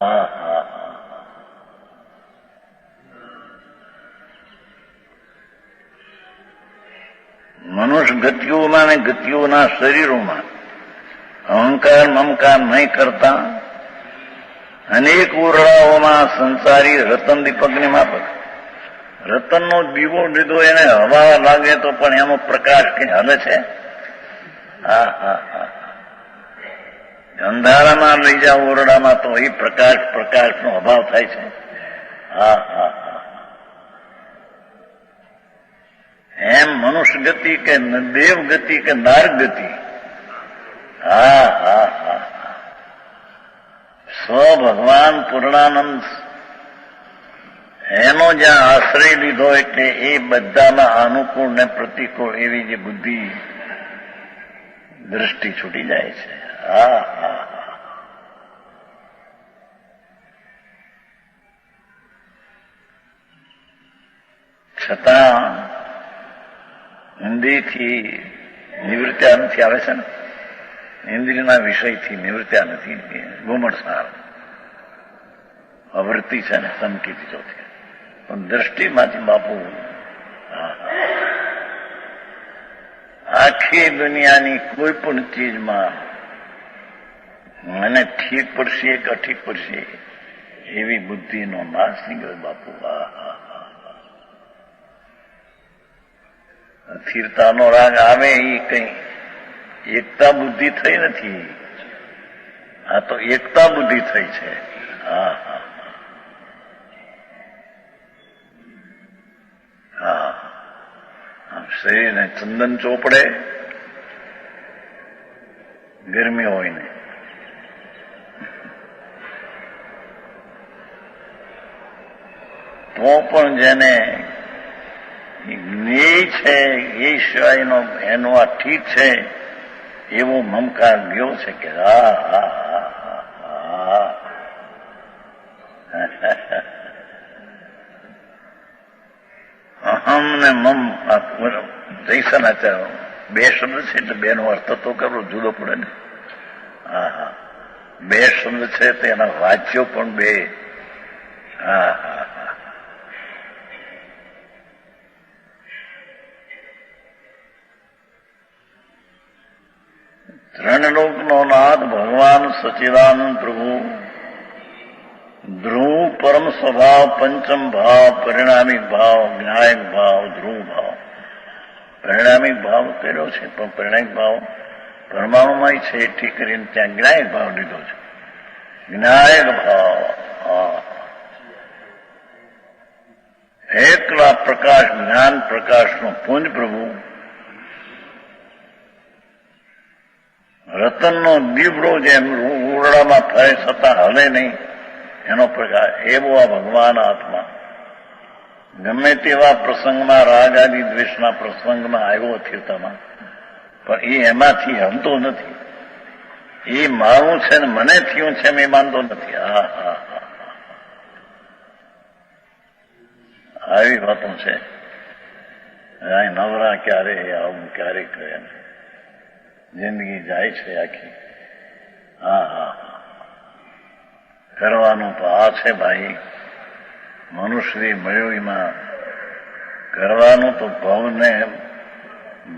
હા હા હા. મનુષ્ય ગતિઓમાં ને ગતિઓના શરીરોમાં અહંકાર મમકાર નહીં કરતા અનેક ઓરડાઓમાં સંસારી રતન દીપકની માફક રતનનો દીવો લીધો એને હવા લાગે તો પણ એનો પ્રકાશ કઈ હલે છે. હા હા હા. અંધારામાં લઈ જાવ ઓરડામાં તો એ પ્રકાશનો અભાવ થાય છે. હા હા હા. એમ મનુષ્ય ગતિ કે દેવ ગતિ કે નાર ગતિ. હા હા હા. સ્વ ભગવાન પૂર્ણાનંદ એનો જ્યાં આશ્રય લીધો એટલે એ બધામાં અનુકૂળ ને પ્રતિકૂળ એવી જે બુદ્ધિ દ્રષ્ટિ છૂટી જાય છે. હા હા હા. છતાં ઇન્દ્રિયથી નિવૃત્ત્યા નથી આવે છે ને, ઇન્દ્રિયના વિષયથી નિવૃત્ત્યા નથી, ગુમણસાર અવૃત્તિ છે ને સંકિત ચોથી પણ દ્રષ્ટિમાંથી બાપુ આખી દુનિયાની કોઈ પણ ચીજમાં મને ઠીક પડશે કે અઠીક પડશે એવી બુદ્ધિનો નાશ નીકળે બાપુ. અસ્થિરતાનો રાગ આવે એ કઈ એકતા બુદ્ધિ થઈ નથી, આ તો એકતા બુદ્ધિ થઈ છે. હા હા હા. શરીરને ચંદન ચોપડે ગરમી હોય ને, તો પણ જેને જ્ઞેય છે એ સિવાયનો એનો આ ઠીક છે એવો મમકાર ગયો છે કે હા હા હા હા. અહમ ને મમ જૈસનાચાર બે શબ્દ છે એટલે બેનો અર્થ તો કરવો જુદો પડે ને. હા હા. બે શબ્દ છે તો એના વાચ્યો પણ બે. હા હા હા. ત્રણ લોકનો નાથ ભગવાન સચિદાનંદ પ્રભુ ધ્રુવ પરમ સ્વભાવ પંચમ ભાવ પરિણામિક ભાવ જ્ઞાયક ભાવ ધ્રુવ ભાવ. પરિણામિક ભાવ કર્યો છે પણ પરિણામિક ભાવ પરમાણુમાં છે ઠીક કરીને ત્યાં જ્ઞાયક ભાવ લીધો છે. જ્ઞાયક ભાવ એકલા પ્રકાશ જ્ઞાન પ્રકાશનો પુંજ પ્રભુ રતનનો દીવડો જેમ ઓરડામાં ફરે છતાં હલે નહીં એનો પ્રકાર એવો આ ભગવાન આત્મા ગમે તેવા પ્રસંગમાં રાગ આદિ દ્વેષના પ્રસંગમાં આવ્યો અસ્થિરતામાં પણ એ એમાંથી હલતો નથી. એ મારું છે ને મને થયું છે એમ એ માનતો નથી. હા હા હા. આવી વાતો છે. નવરા ક્યારે આવું ક્યારે કરે જિંદગી જાય છે આખી. હા હા. કરવાનું તો આ છે ભાઈ, મનુષ્ય મળ્યો એમાં કરવાનું તો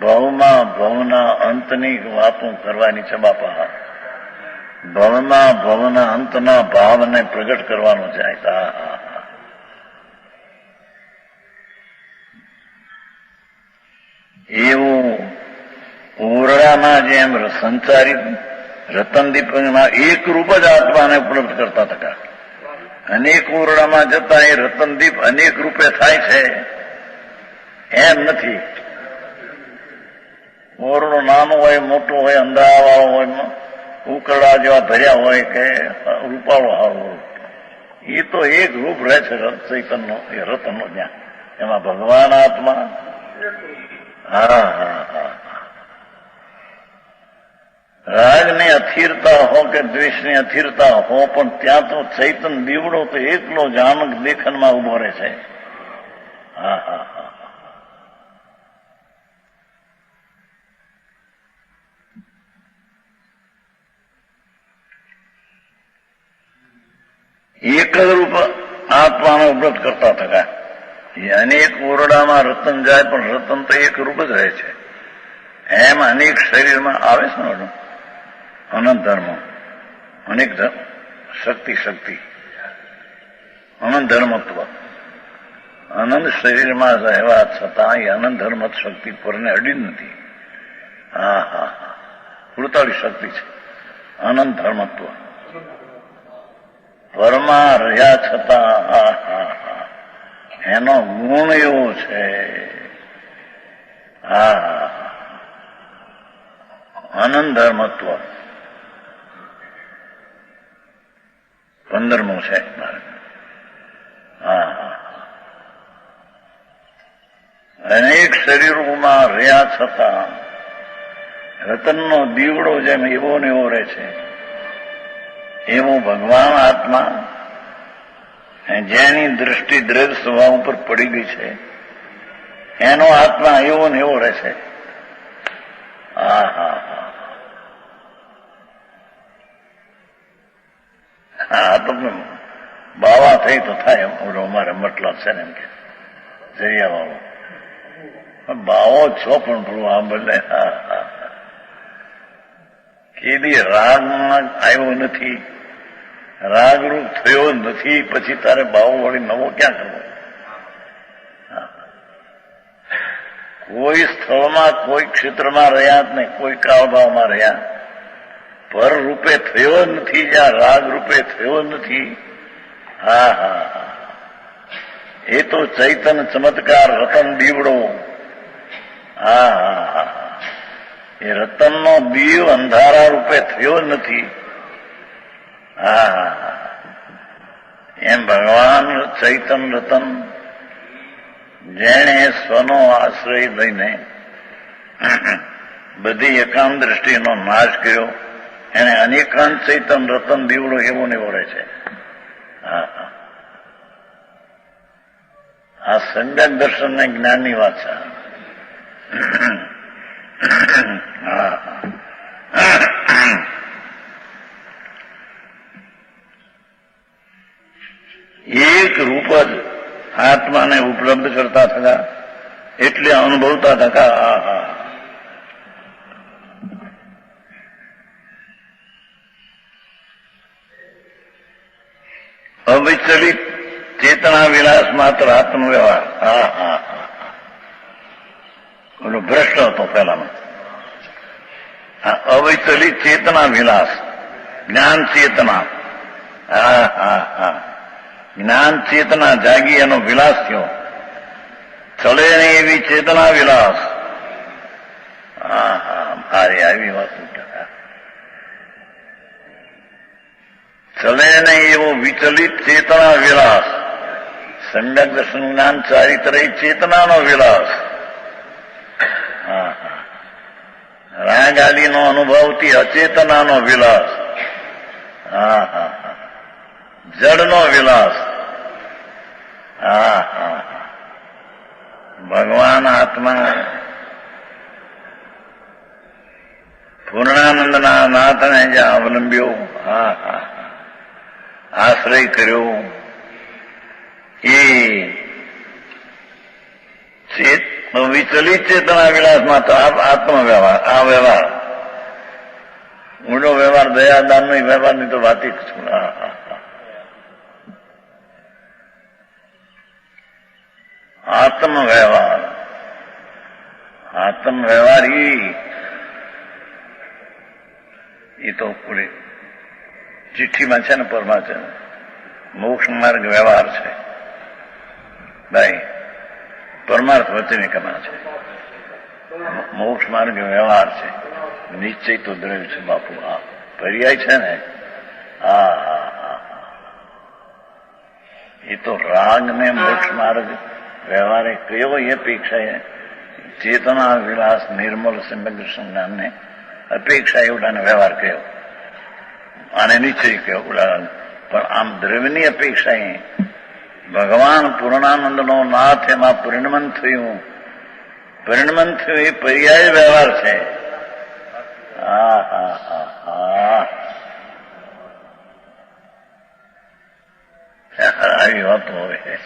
ભવના અંતની વાતો કરવાની છે બાપા. ભવના અંતના ભાવને પ્રગટ કરવાનો છે. હા હા. એવું ઓરડામાં જેમ સંચારિત રતનદીપમાં એક રૂપ જ આત્માને ઉપલબ્ધ કરતા હતા. અનેક ઓરડામાં જતા એ રતનદીપ અનેક રૂપે થાય છે એમ નથી. ઓરડો નાનો હોય મોટો હોય અંધારાવાળો હોય ઉકરડા જેવા ભર્યા હોય કે રૂપાળો હારો હોય એ તો એક રૂપ રહે છે ચૈતનનો એ રતનનો જ્ઞાન એમાં ભગવાન આત્મા. હા હા હા. રાગની અસ્થિરતા હો કે દ્વેષની અસ્થિરતા હો પણ ત્યાં તો ચૈતન દીવડો તો એકલો જાનક દેખનમાં ઉભો રહે છે. હા હા હા. એક જ રૂપ આત્માનો વ્રત કરતા થયા. એ અનેક ઓરડામાં રતન જાય પણ રતન તો એક રૂપ જ રહે છે. એમ અનેક શરીરમાં આવે છે ને અનંત ધર્મ, અનેક શક્તિ અનંત ધર્મત્વ, અનંત શરીરમાં રહેવા છતાં એ અનંત ધર્મ શક્તિ પરને અડી જ નથી. હા હા હા, ઉડતાળી શક્તિ છે અનંત ધર્મત્વ. પરમાં રહ્યા છતાં હા હા હા એનો ગુણ એવો છે. હા, અનંત ધર્મત્વ 15મું છે. હા, અનેક શરીરોમાં રહ્યા છતાં રતનનો દીવડો જેમ એવો ને એવો રહે છે, એવો ભગવાન આત્મા જેની દૃષ્ટિ દ્રવ્ય સ્વભાવ ઉપર પડી ગઈ છે, એનો આત્મા એવો ને એવો રહે છે. હા હા હા હા, તો બાવા થઈ તો થાય. ઓલો અમારે મતલબ છે ને એમ કે જરિયા વાળો બાવો છો પણ પ્રભુ આ બદલે કેદી રાગમાં આવ્યો નથી, રાગરૂપ થયો નથી, પછી તારે બાવો વળી નવો ક્યાં કરવો? કોઈ સ્થળમાં કોઈ ક્ષેત્રમાં રહ્યા જ નહીં, કોઈ કાળભાવમાં રહ્યા, પર રૂપે થયો નથી, જ્યાં રાગ રૂપે થયો નથી. હા હા હા, એ તો ચૈતન ચમત્કાર રતન દીવડો. હા હા હા, એ રતનનો દીવ અંધારા રૂપે થયો નથી. હા હા હા, એમ ભગવાન ચૈતન રતન જેણે સ્વનો આશ્રય લઈને બધી એકાંત દ્રષ્ટિનો નાશ કર્યો, એને અનેકાંત ચૈતન રતન દીવડો એવો ને એવો રહે છે. હા હા, આ સમ્યક દર્શન ને જ્ઞાનની વાત છે. એક રૂપ જ આત્માને ઉપલબ્ધ કરતા થયા, એટલે અનુભવતા થયા. હા હા, અવિચલિત ચેતના વિલાસ માત્ર આત્મવ્યવહાર. હા હા હા, ઓલો ભ્રષ્ટ હતો પહેલામાં. અવિચલિત ચેતના વિલાસ, જ્ઞાન ચેતના. હા હા હા, જ્ઞાન ચેતના જાગી, એનો વિલાસ થયો. ચલે નહીં એવી ચેતના વિલાસ. હા હા, મારી આવી વાત. ચલે નહીં એવો વિચલિત ચેતના વિલાસ, સમ્યક દર્શન જ્ઞાન ચારિત્રય ચેતનાનો વિલાસ. હા હા, રાગ આદિનો અનુભવથી અચેતનાનો વિલાસ. હા હા હા, જડનો વિલાસ. હા હા, ભગવાન આત્મા પૂર્ણાનંદના નાથને જ્યાં અવલંબ્યો, હા હા, આશ્રય કર્યો, એ વિચલિત ચેતના વિલાસમાં તો આત્મવ્યવહાર, આ વ્યવહાર, ઊંડો વ્યવહાર, દયાદાનનો વ્યવહારની તો વાત જ છું. હા હા, આત્મવ્યવહાર, આત્મવ્યવહાર એ તો પૂરી ચિઠ્ઠીમાં છે ને, પરમાં છે, મોક્ષ માર્ગ વ્યવહાર છે ભાઈ, પરમાર્થ વચનિકમાં છે, મોક્ષ માર્ગ વ્યવહાર છે, નિશ્ચય તો દ્રવ્ય છે બાપુ. હા, પર્યાય છે ને. હા હા હા, એ તો રાગ ને મોક્ષ માર્ગ વ્યવહારે કયો એ અપેક્ષા ચેતના વિલાસ નિર્મલ સમ્યક જ્ઞાનને અપેક્ષા એવડાને વ્યવહાર કયો, આને નિશ્ચય કયો. પણ આમ દ્રવ્યની અપેક્ષા ભગવાન પૂર્ણાનંદનો નાથ એમાં પરિણમન થયું એ પર્યાય વ્યવહાર છે. હા હા હા હા, આવી વાત હોય.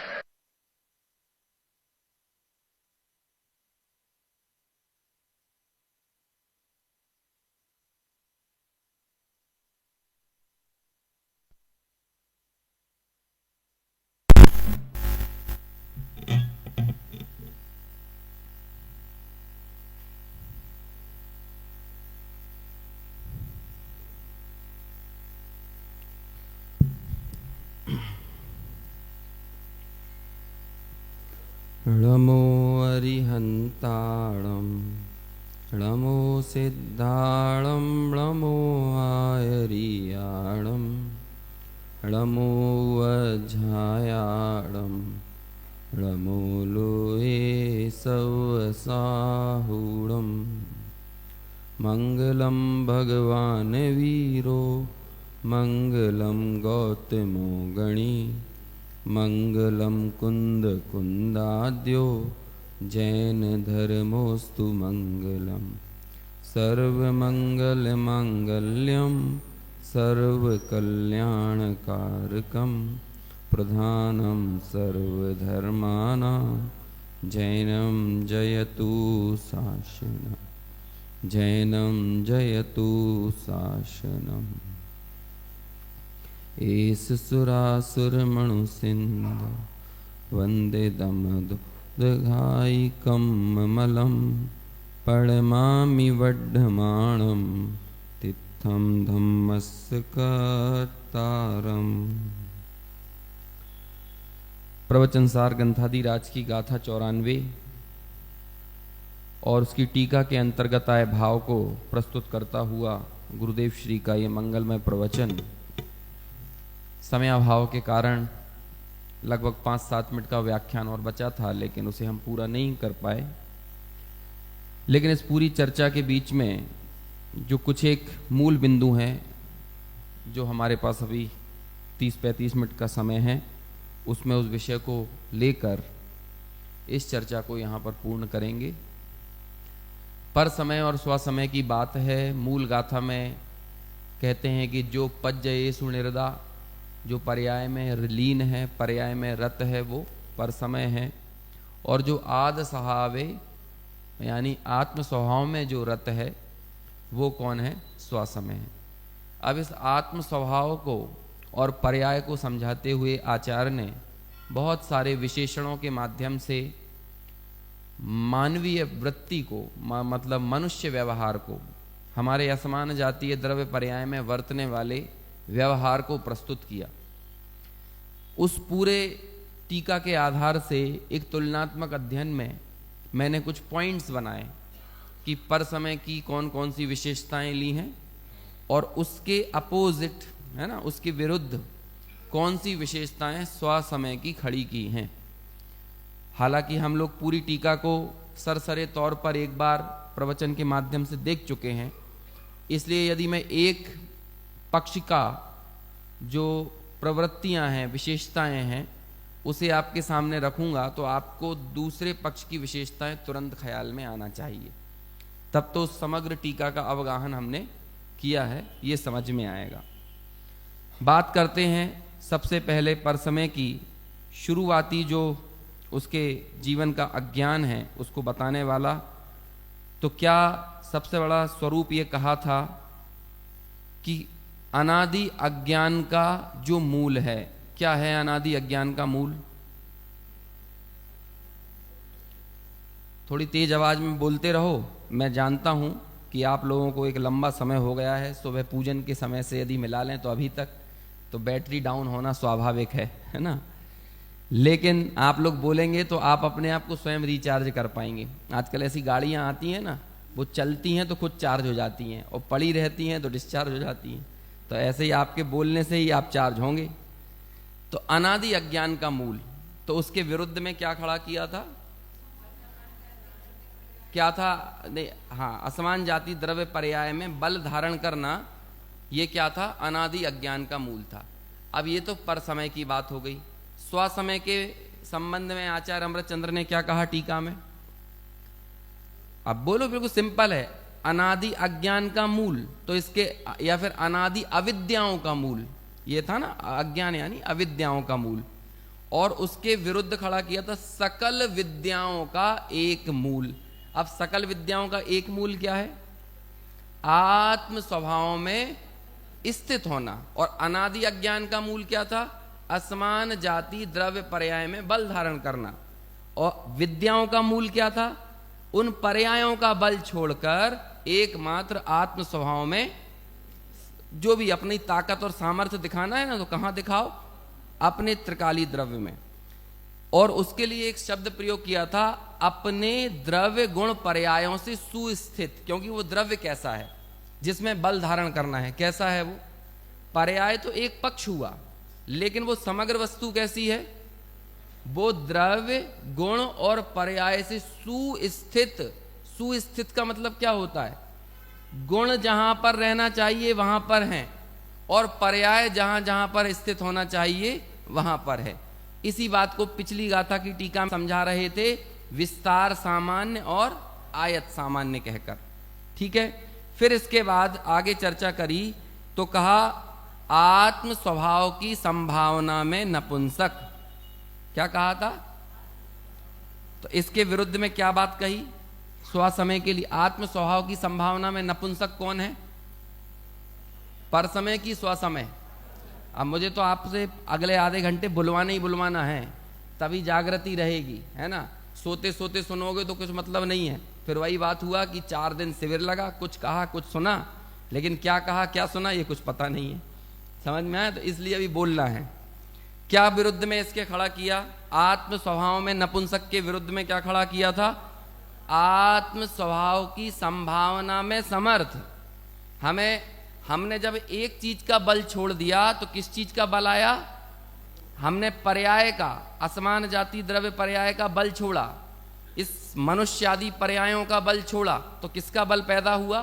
ळमो अरिहन्ताळं ळमो सिद्धाळं ळमो आयरियाळं ळमो वज्झायाळं ळमो लोये सवसाहुळं मङ्गलं भगवान् वीरो मङ्गलं गौतमो गणी मङ्गलं कुन्दकुन्दाद्यो जैनधर्मोऽस्तु मङ्गलं सर्वमङ्गलमाङ्गल्यं सर्वकल्याणकारकं प्रधानं सर्वधर्माणां जैनं जयतु शासनं जैनं जयतु शासनम् एष सुरासुरमणुसिन्ध वन्दे दमदुदघायिकं ममलं पळमामि वड्ढमाणं तित्थं धम्मस्य कर्तारम्। प्रवचन सार ग्रंथादिराज की गाथा 94 और उसकी टीका के अंतर्गत आए भाव को प्रस्तुत करता हुआ गुरुदेव श्री का ये मंगलमय प्रवचन समय अभाव के कारण लगभग 5-7 मिनट का व्याख्यान और बचा था, लेकिन उसे हम पूरा नहीं कर पाए। लेकिन इस पूरी चर्चा के बीच में जो कुछ एक मूल बिंदु हैं, जो हमारे पास अभी 30-35 मिनट का समय है, उसमें उस विषय को लेकर इस चर्चा को यहाँ पर पूर्ण करेंगे। पर समय और स्वसमय की बात है। मूल गाथा में कहते हैं कि जो पज्जयेषु निर्दा, जो पर्याय में लीन है, पर्याय में रत है, वो पर समय है। और जो आद सहावे यानी आत्म स्वभाव में जो रत है, वो कौन है? स्वसमय है। अब इस आत्म स्वभाव को और पर्याय को समझाते हुए आचार्य ने बहुत सारे विशेषणों के माध्यम से मानवीय वृत्ति को मतलब मनुष्य व्यवहार को, हमारे असमान जातीय द्रव्य पर्याय में वर्तने वाले व्यवहार को प्रस्तुत किया। उस पूरे टीका के आधार से एक तुलनात्मक अध्ययन में मैंने कुछ पॉइंट्स बनाए कि पर समय की कौन कौन सी विशेषताएं ली हैं और उसके अपोजिट, है ना, उसके विरुद्ध कौन सी विशेषताएं स्वसमय की खड़ी की हैं। हालांकि हम लोग पूरी टीका को सरसरे तौर पर एक बार प्रवचन के माध्यम से देख चुके हैं, इसलिए यदि मैं एक पक्ष का जो प्रवृत्तियां हैं, विशेषताएं हैं, उसे आपके सामने रखूंगा तो आपको दूसरे पक्ष की विशेषताएं तुरंत ख्याल में आना चाहिए। तब तो समग्र टीका का अवगाहन हमने किया है, ये समझ में आएगा। बात करते हैं सबसे पहले पर समय की। शुरुआती जो उसके जीवन का अज्ञान है उसको बताने वाला। तो क्या सबसे बड़ा स्वरूप ये कहा था कि अनादि अज्ञान का जो मूल है, क्या है अनादि अज्ञान का मूल? थोड़ी तेज आवाज में बोलते रहो। मैं जानता हूं कि आप लोगों को एक लंबा समय हो गया है, सुबह पूजन के समय से यदि मिला लें तो अभी तक तो बैटरी डाउन होना स्वाभाविक है ना। लेकिन आप लोग बोलेंगे तो आप अपने आप को स्वयं रिचार्ज कर पाएंगे। आजकल ऐसी गाड़ियां आती हैं ना, वो चलती हैं तो खुद चार्ज हो जाती हैं और पड़ी रहती हैं तो डिस्चार्ज हो जाती हैं। तो ऐसे ही आपके बोलने से ही आप चार्ज होंगे। तो अनादि अज्ञान का मूल, तो उसके विरुद्ध में क्या खड़ा किया था? क्या था? नहीं, हाँ, असमान जाति द्रव्य पर्याय में बल धारण करना, ये क्या था? अनादि अज्ञान का मूल था। अब ये तो पर समय की बात हो गई। स्वसमय के संबंध में आचार्य अमृतचंद्र ने क्या कहा टीका में? अब बोलो, बिल्कुल सिंपल है। अनादि अज्ञान का मूल तो इसके, या फिर अनादि अविद्याओं का मूल, ये था ना अज्ञान यानी अविद्याओं का मूल, और उसके विरुद्ध खड़ा किया था सकल विद्याओं का एक मूल। अब सकल विद्याओं का एक मूल क्या है? आत्म स्वभाव में स्थित होना। और अनादि अज्ञान का मूल क्या था? असमान जाति द्रव्य पर्याय में बल धारण करना। और विद्याओं का मूल क्या था? उन पर्यायों का बल छोड़कर एकमात्र आत्म स्वभाव में जो भी अपनी ताकत और सामर्थ्य दिखाना है ना, तो कहां दिखाओ? अपने त्रिकाली द्रव्य में। और उसके लिए एक शब्द प्रयोग किया था, अपने द्रव्य गुण पर्यायों से सुस्थित। क्योंकि वो द्रव्य कैसा है जिसमें बल धारण करना है? कैसा है वो? पर्याय तो एक पक्ष हुआ, लेकिन वो समग्र वस्तु कैसी है? वो द्रव्य गुण और पर्याय से सुस्थित। सुस्थित का मतलब क्या होता है? गुण जहां पर रहना चाहिए वहां पर हैं, और पर्याय जहां जहां पर स्थित होना चाहिए वहां पर है। इसी बात को पिछली गाथा की टीका में समझा रहे थे, विस्तार सामान्य और आयत सामान्य कहकर। ठीक है, फिर इसके बाद आगे चर्चा करी तो कहा आत्म स्वभाव की संभावना में नपुंसक। क्या कहा था? तो इसके विरुद्ध में क्या बात कही? स्वसमय के लिए आत्म स्वभाव की संभावना में नपुंसक कौन है? पर समय की स्वसमय। अब मुझे तो आपसे अगले आधे घंटे बुलवाना ही बुलवाना है, तभी जागृति रहेगी, है ना। सोते सोते सुनोगे तो कुछ मतलब नहीं है। फिर वही बात हुआ कि 4 दिन शिविर लगा, कुछ कहा कुछ सुना, लेकिन क्या कहा क्या सुना ये कुछ पता नहीं है। समझ में आया? तो इसलिए अभी बोलना है। क्या विरुद्ध में इसके खड़ा किया? आत्म स्वभाव में नपुंसक के विरुद्ध में क्या खड़ा किया था? आत्म स्वभाव की संभावना में समर्थ। हमने जब एक चीज का बल छोड़ दिया तो किस चीज का बल आया? हमने पर्याय का, असमान जाति द्रव्य पर्याय का बल छोड़ा, इस मनुष्य आदि पर्यायों का बल छोड़ा, तो किसका बल पैदा हुआ?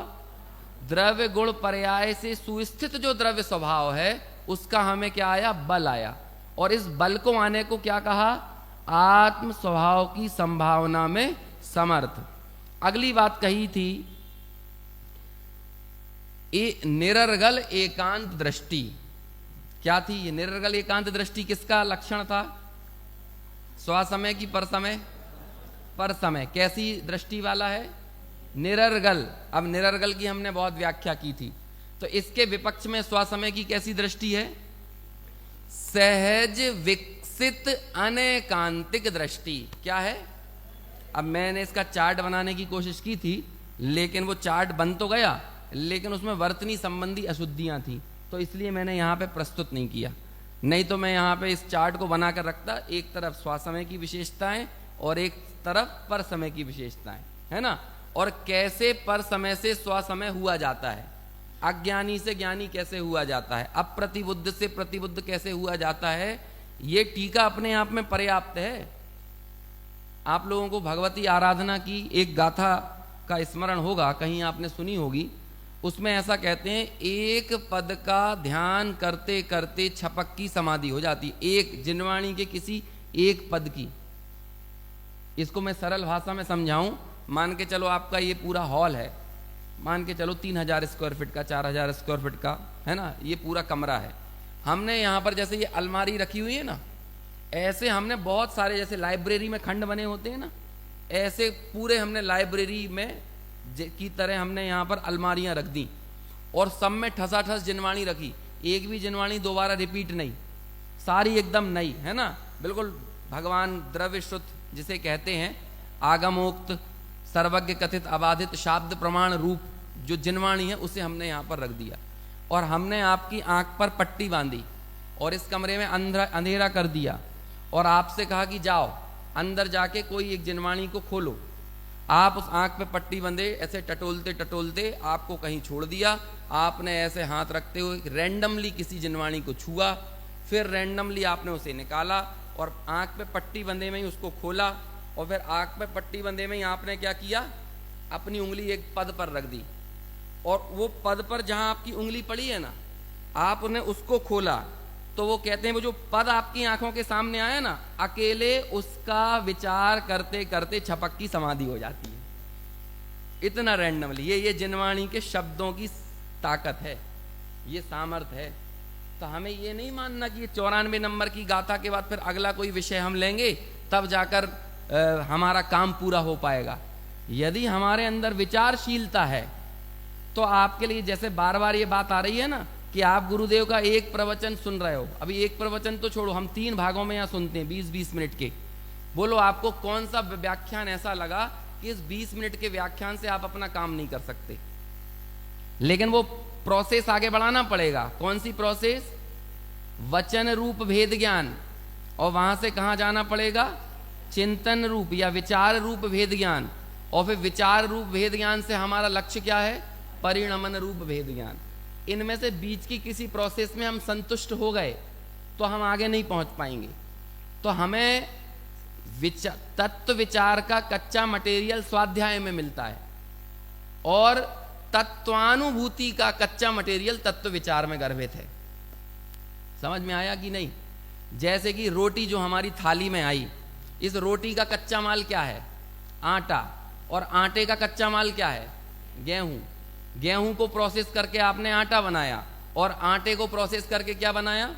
द्रव्य गुण पर्याय से सुस्थित जो द्रव्य स्वभाव है उसका हमें क्या आया? बल आया। और इस बल को आने को क्या कहा? आत्म स्वभाव की संभावना में समर्थ। अगली बात कही थी निरर्गल एकांत दृष्टि। क्या थी ये निरर्गल एकांत दृष्टि? किसका लक्षण था? स्वसमय की परसमय? परसमय। कैसी दृष्टि वाला है? निरर्गल। अब निरर्गल की हमने बहुत व्याख्या की थी, तो इसके विपक्ष में स्वसमय की कैसी दृष्टि है? सहज विकसित अनेकांतिक दृष्टि। क्या है? अब मैंने इसका चार्ट बनाने की कोशिश की थी, लेकिन वो चार्ट बन तो गया, लेकिन उसमें वर्तनी संबंधी अशुद्धियां थी, तो इसलिए मैंने यहां पे प्रस्तुत नहीं किया। नहीं तो मैं यहां पे इस चार्ट को बनाकर रखता, एक तरफ स्वसमय की विशेषताएं और एक तरफ पर समय की विशेषताएं, है ना। और कैसे पर समय से स्वसमय हुआ जाता है, अज्ञानी से ज्ञानी कैसे हुआ जाता है, अप्रतिबुद्ध से प्रतिबुद्ध कैसे हुआ जाता है, ये टीका अपने आप में पर्याप्त है। आप लोगों को भगवती आराधना की एक गाथा का स्मरण होगा, कहीं आपने सुनी होगी। उसमें ऐसा कहते हैं, एक पद का ध्यान करते करते छपक की समाधि हो जाती। एक जिनवाणी के किसी एक पद की। इसको मैं सरल भाषा में समझाऊं, मान के चलो आपका ये पूरा हॉल है, मान के चलो 3000 स्क्वायर फीट का, 4000 स्क्वायर फीट का, है ना, ये पूरा कमरा है। हमने यहाँ पर जैसे ये अलमारी रखी हुई है ना, ऐसे हमने बहुत सारे, जैसे लाइब्रेरी में खंड बने होते हैं ना, ऐसे पूरे हमने लाइब्रेरी में की तरह हमने यहाँ पर अलमारियां रख दी, और सब में ठसाठस जिनवाणी रखी। एक भी जिनवाणी दोबारा रिपीट नहीं, सारी एकदम नई, है ना, बिल्कुल भगवान द्रव्य शुद्ध जिसे कहते हैं, आगमोक्त सर्वज्ञ कथित अबाधित शाब्द प्रमाण रूप जो जिनवाणी है, उसे हमने यहाँ पर रख दिया। और हमने आपकी आंख पर पट्टी बांधी और इस कमरे में अंधेरा कर दिया, और आपसे कहा कि जाओ अंदर जाके कोई एक जिनवाणी को खोलो। आप उस आंख पे पट्टी बंधे ऐसे टटोलते टटोलते आपको कहीं छोड़ दिया, आपने ऐसे हाथ रखते हुए रैंडमली किसी जिनवाणी को छुआ, फिर रैंडमली आपने उसे निकाला और आंख पे पट्टी बंधे में ही उसको खोला, और फिर आंख पे पट्टी बंधे में ही आपने क्या किया, अपनी उंगली एक पद पर रख दी, और वो पद पर जहां आपकी उंगली पड़ी है ना, आपने उसको खोला, तो वो कहते हैं वो जो पद आपकी आंखों के सामने आया ना, अकेले उसका विचार करते करते छपक की समाधि हो जाती है। इतना रैंडमली। ये जिनवाणी के शब्दों की ताकत है, ये सामर्थ है। तो हमें ये नहीं मानना कि ये 94 नंबर की गाथा के बाद फिर अगला कोई विषय हम लेंगे तब जाकर हमारा काम पूरा हो पाएगा। यदि हमारे अंदर विचारशीलता है तो आपके लिए जैसे बार बार ये बात आ रही है ना कि आप गुरुदेव का एक प्रवचन सुन रहे हो, अभी एक प्रवचन तो छोड़ो, हम 3 भागों में यहाँ सुनते हैं 20-20 मिनट के। बोलो आपको कौन सा व्याख्यान ऐसा लगा कि इस 20 मिनट के व्याख्यान से आप अपना काम नहीं कर सकते? लेकिन वो प्रोसेस आगे बढ़ाना पड़ेगा। कौन सी प्रोसेस? वचन रूप भेद ज्ञान, और वहां से कहां जाना पड़ेगा? चिंतन रूप या विचार रूप भेद ज्ञान, और फिर विचार रूप भेद ज्ञान से हमारा लक्ष्य क्या है? परिणमन रूप भेद ज्ञान। इनमें से बीच की किसी प्रोसेस में हम संतुष्ट हो गए तो हम आगे नहीं पहुंच पाएंगे। तो हमें तत्व विचार का कच्चा मटेरियल स्वाध्याय में मिलता है और तत्वानुभूति का कच्चा मटेरियल तत्व विचार में गर्भित है। समझ में आया कि नहीं? जैसे कि रोटी जो हमारी थाली में आई, इस रोटी का कच्चा माल क्या है? आटा, और आटे का कच्चा माल क्या है? गेहूं। गेहूं को प्रोसेस करके आपने आटा बनाया और आटे को प्रोसेस करके क्या बनाया?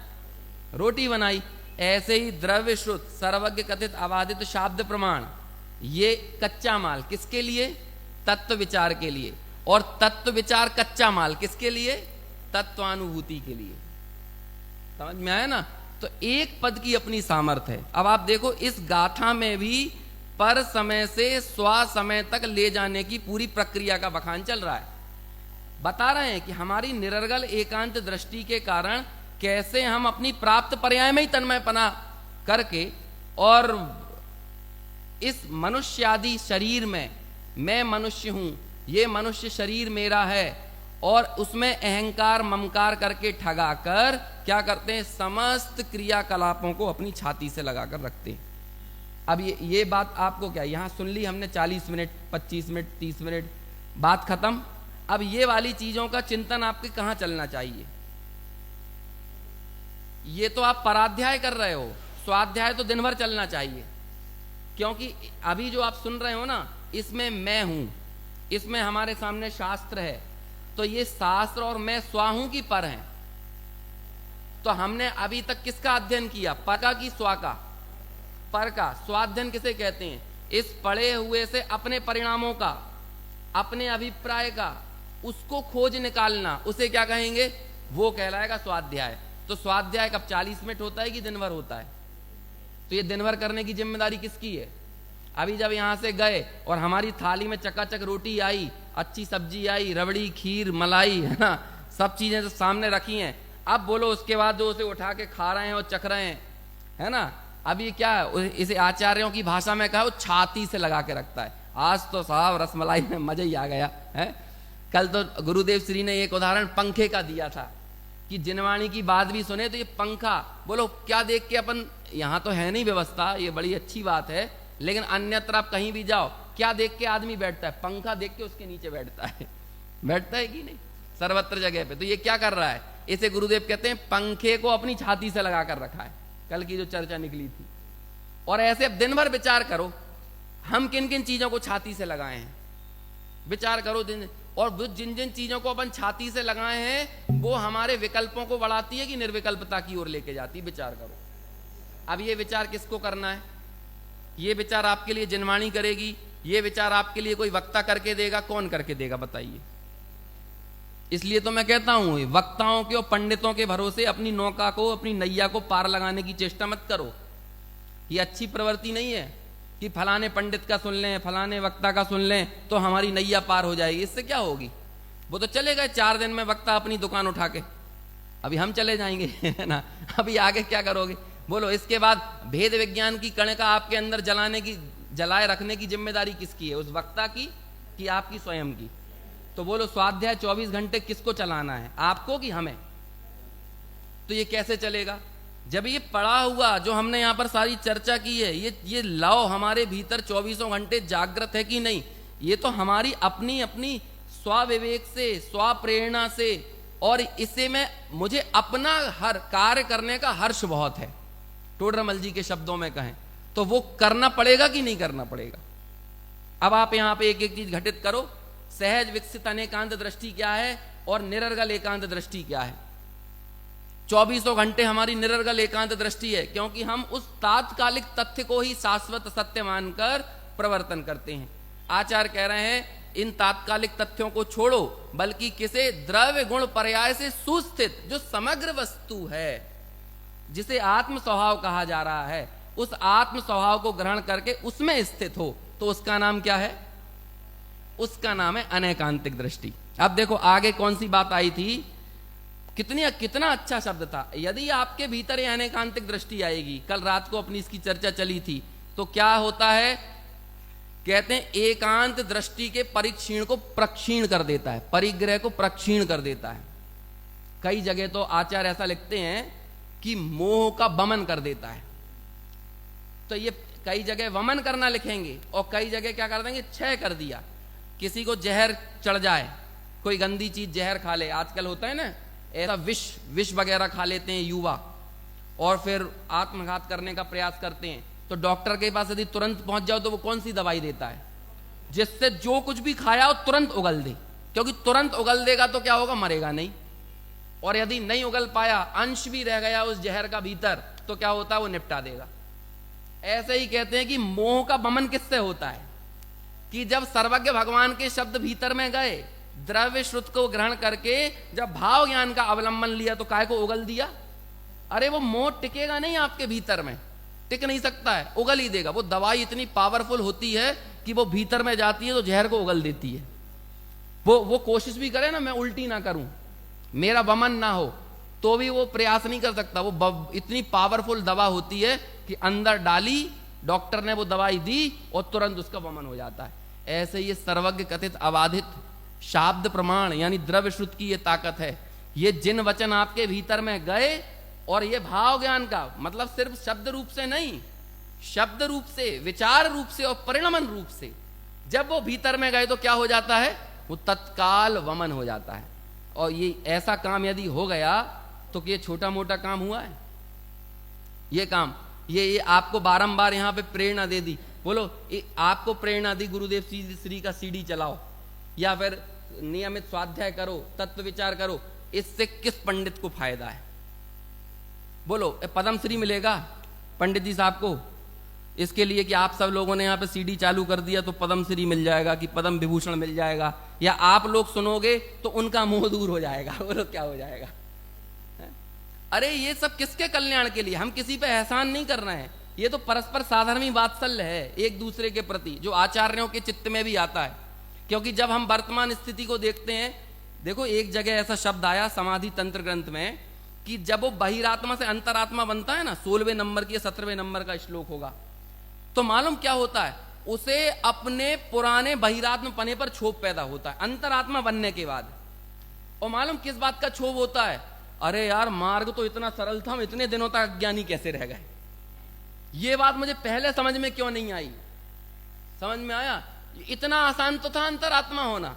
रोटी बनाई। ऐसे ही द्रव्य श्रुत सर्वज्ञ कथित अबाधित शाब्द प्रमाण, ये कच्चा माल किसके लिए? तत्व विचार के लिए। और तत्व विचार कच्चा माल किसके लिए? तत्वानुभूति के लिए। समझ में आया ना? तो एक पद की अपनी सामर्थ्य है। अब आप देखो इस गाथा में भी पर समय से स्व समय तक ले जाने की पूरी प्रक्रिया का बखान चल रहा है। बता रहे हैं कि हमारी निरर्गल एकांत दृष्टि के कारण कैसे हम अपनी प्राप्त पर्याय में ही तन्मयपना करके और इस मनुष्यादि शरीर में मैं मनुष्य हूं, ये मनुष्य शरीर मेरा है, और उसमें अहंकार ममकार करके ठगाकर क्या करते हैं? समस्त क्रियाकलापों को अपनी छाती से लगाकर रखते हैं। अब ये बात आपको क्या, यहां सुन ली हमने 40 मिनट, 25 मिनट, 30 मिनट, बात खत्म। अब ये वाली चीजों का चिंतन आपके कहां चलना चाहिए? ये तो आप पराध्याय कर रहे हो, स्वाध्याय तो दिन भर चलना चाहिए। क्योंकि अभी जो आप सुन रहे हो ना, इसमें मैं हूं, इसमें हमारे सामने शास्त्र है, तो ये शास्त्र और मैं स्वा हूं की पर हैं। तो हमने अभी तक किसका अध्ययन किया? पर का कि स्वा का? पर का। स्वाध्ययन किसे कहते हैं? इस पढ़े हुए से अपने परिणामों का, अपने अभिप्राय का, उसको खोज निकालना, उसे क्या कहेंगे? वो कहलाएगा स्वाध्याय। तो स्वाध्याय कब 40 मिनट होता है कि दिन भर होता है? तो ये दिन भर करने की जिम्मेदारी किसकी है? अभी जब यहां से गए और हमारी थाली में चकाचक रोटी आई, अच्छी सब्जी आई, रबड़ी, खीर, मलाई, है ना, सब चीजें तो सामने रखी हैं। अब बोलो उसके बाद जो उसे उठा के खा रहे हैं और चख रहे हैं, है ना, अब ये क्या है? इसे आचार्यों की भाषा में कहा, वो छाती से लगा के रखता है। आज तो साहब रसमलाई में मजा ही आ गया है। कल तो गुरुदेव श्री ने एक उदाहरण पंखे का दिया था कि जिनवाणी की बात भी सुने तो ये पंखा, बोलो क्या देख के अपन, यहां तो है नहीं व्यवस्था, ये बड़ी अच्छी बात है, लेकिन अन्यत्र आप कहीं भी जाओ, क्या देख के आदमी बैठता है? पंखा देख के उसके नीचे बैठता है। बैठता है कि नहीं? सर्वत्र जगह पे। तो ये क्या कर रहा है? इसे गुरुदेव कहते हैं पंखे को अपनी छाती से लगा कर रखा है। कल की जो चर्चा निकली थी। और ऐसे दिन भर विचार करो हम किन किन चीजों को छाती से लगाए हैं, विचार करो दिन। और जिन जिन चीजों को अपन छाती से लगाए हैं वो हमारे विकल्पों को बढ़ाती है कि निर्विकल्पता की ओर लेके जाती है? विचार करो। अब ये विचार किसको करना है? ये विचार आपके लिए जिनवाणी करेगी? ये विचार आपके लिए कोई वक्ता करके देगा? कौन करके देगा बताइए? इसलिए तो मैं कहता हूं वक्ताओं के और पंडितों के भरोसे अपनी नौका को, अपनी नैया को पार लगाने की चेष्टा मत करो। ये अच्छी प्रवृत्ति नहीं है कि फलाने पंडित का सुन लें, फलाने वक्ता का सुन लें तो हमारी नैया पार हो जाएगी। इससे क्या होगी? वो तो चले गए 4 दिन में वक्ता अपनी दुकान उठा के, अभी हम चले जाएंगे है ना। अभी आगे क्या करोगे बोलो? इसके बाद भेद विज्ञान की कणिका आपके अंदर जलाए रखने की जिम्मेदारी किसकी है? उस वक्ता की कि आपकी स्वयं की? तो बोलो स्वाध्याय 24 घंटे किसको चलाना है, आपको कि हमें? तो ये कैसे चलेगा? जब ये पड़ा हुआ जो हमने यहां पर सारी चर्चा की है, ये लौ हमारे भीतर 24 घंटे जागृत है कि नहीं? ये तो हमारी अपनी अपनी स्वाविवेक से, स्वप्रेरणा से, और इसे में मुझे अपना हर कार्य करने का हर्ष बहुत है, टोडरमल जी के शब्दों में कहें तो वो करना पड़ेगा कि नहीं करना पड़ेगा? अब आप यहां पे एक एक चीज घटित करो। सहज विकसित अनेकांत दृष्टि क्या है और निरर्गल एकांत दृष्टि क्या है? 24 घंटे हमारी निरर्गल एकांत दृष्टि है, क्योंकि हम उस तात्कालिक तथ्य को ही शाश्वत सत्य मानकर प्रवर्तन करते हैं। आचार्य कह रहे हैं इन तात्कालिक तथ्यों को छोड़ो, बल्कि किसे द्रव्य गुण पर्याय से सुस्थित जो समग्र वस्तु है, जिसे आत्म स्वभाव कहा जा रहा है, उस आत्म स्वभाव को ग्रहण करके उसमें स्थित हो, तो उसका नाम क्या है? उसका नाम है अनैकांतिक दृष्टि। अब देखो आगे कौन सी बात आई थी, कितना अच्छा शब्द था। यदि आपके भीतर ये अनैकांतिक दृष्टि आएगी, कल रात को अपनी इसकी चर्चा चली थी, तो क्या होता है? कहते हैं एकांत दृष्टि के परिक्षीण को प्रक्षीण कर देता है, परिग्रह को प्रक्षीण कर देता है। कई जगह तो आचार्य ऐसा लिखते हैं कि मोह का वमन कर देता है। तो ये कई जगह वमन करना लिखेंगे और कई जगह क्या कर देंगे? क्षय कर दिया। किसी को जहर चढ़ जाए, कोई गंदी चीज जहर खा ले, आजकल होता है ना ऐसा, विष वगैरह खा लेते हैं युवा और फिर आत्मघात करने का प्रयास करते हैं। तो डॉक्टर के पास यदि तुरंत पहुंच जाओ तो वो कौन सी दवाई देता है? जिससे जो कुछ भी खाया हो तुरंत उगल दे, क्योंकि तुरंत उगल देगा तो क्या होगा? मरेगा नहीं। और यदि नहीं उगल पाया, अंश भी रह गया उस जहर का भीतर, तो क्या होता है? वो निपटा देगा। ऐसे ही कहते हैं कि मोह का वमन किससे होता है? कि जब सर्वज्ञ भगवान के शब्द भीतर में गए, द्रव्य श्रुत को ग्रहण करके जब भाव ज्ञान का अवलंबन लिया, तो काय को उगल दिया? अरे वो मोह टिकेगा नहीं आपके भीतर में, टिक नहीं सकता है, उगल ही देगा। वो दवाई इतनी पावरफुल होती है कि वो भीतर में जाती है तो जहर को उगल देती है। वो कोशिश भी करे ना, मैं उल्टी ना करूं, मेरा वमन ना हो, तो भी वो प्रयास नहीं कर सकता। वो इतनी पावरफुल दवा होती है कि अंदर डाली, डॉक्टर ने वो दवाई दी और तुरंत उसका वमन हो जाता है। ऐसे ये सर्वज्ञ कथित अबाधित शाब्द प्रमाण यानी द्रव्य श्रुत की ये ताकत है। ये जिन वचन आपके भीतर में गए, और ये भाव ज्ञान का मतलब सिर्फ शब्द रूप से नहीं, शब्द रूप से, विचार रूप से और परिणमन रूप से जब वो भीतर में गए तो क्या हो जाता है? वो तत्काल वमन हो जाता है। और ये ऐसा काम यदि हो गया तो ये छोटा मोटा काम हुआ है? ये काम ये आपको बारंबार यहां पे प्रेरणा दे दी, बोलो आपको प्रेरणा दी गुरुदेव श्री का सीडी चलाओ या फिर नियमित स्वाध्याय करो, तत्व विचार करो, इससे किस पंडित को फायदा है? बोलो पद्मश्री मिलेगा पंडित जी साहब को इसके लिए कि आप सब लोगों ने यहाँ पे सीडी चालू कर दिया तो पद्मश्री मिल जाएगा, कि पद्म विभूषण मिल जाएगा, या आप लोग सुनोगे तो उनका मोह दूर हो जाएगा? बोलो क्या हो जाएगा? अरे ये सब किसके कल्याण के लिए? हम किसी पे एहसान नहीं कर रहे हैं, ये तो परस्पर साधर्मी वात्सल्य है एक दूसरे के प्रति, जो आचार्यों के चित्त में भी आता है। क्योंकि जब हम वर्तमान स्थिति को देखते हैं, देखो एक जगह ऐसा शब्द आया समाधि तंत्र ग्रंथ में कि जब वो बहिरात्मा से अंतरात्मा बनता है ना, 16वें नंबर की 17वें नंबर का श्लोक होगा, तो मालूम क्या होता है? उसे अपने पुराने बहिरात्म पने पर क्षोभ पैदा होता है अंतरात्मा बनने के बाद। और मालूम किस बात का क्षोभ होता है? अरे यार मार्ग तो इतना सरल था, हम इतने दिनों तक अज्ञानी कैसे रह गए? ये बात मुझे पहले समझ में क्यों नहीं आई? समझ में आया? इतना आसान तो था अंतरात्मा होना।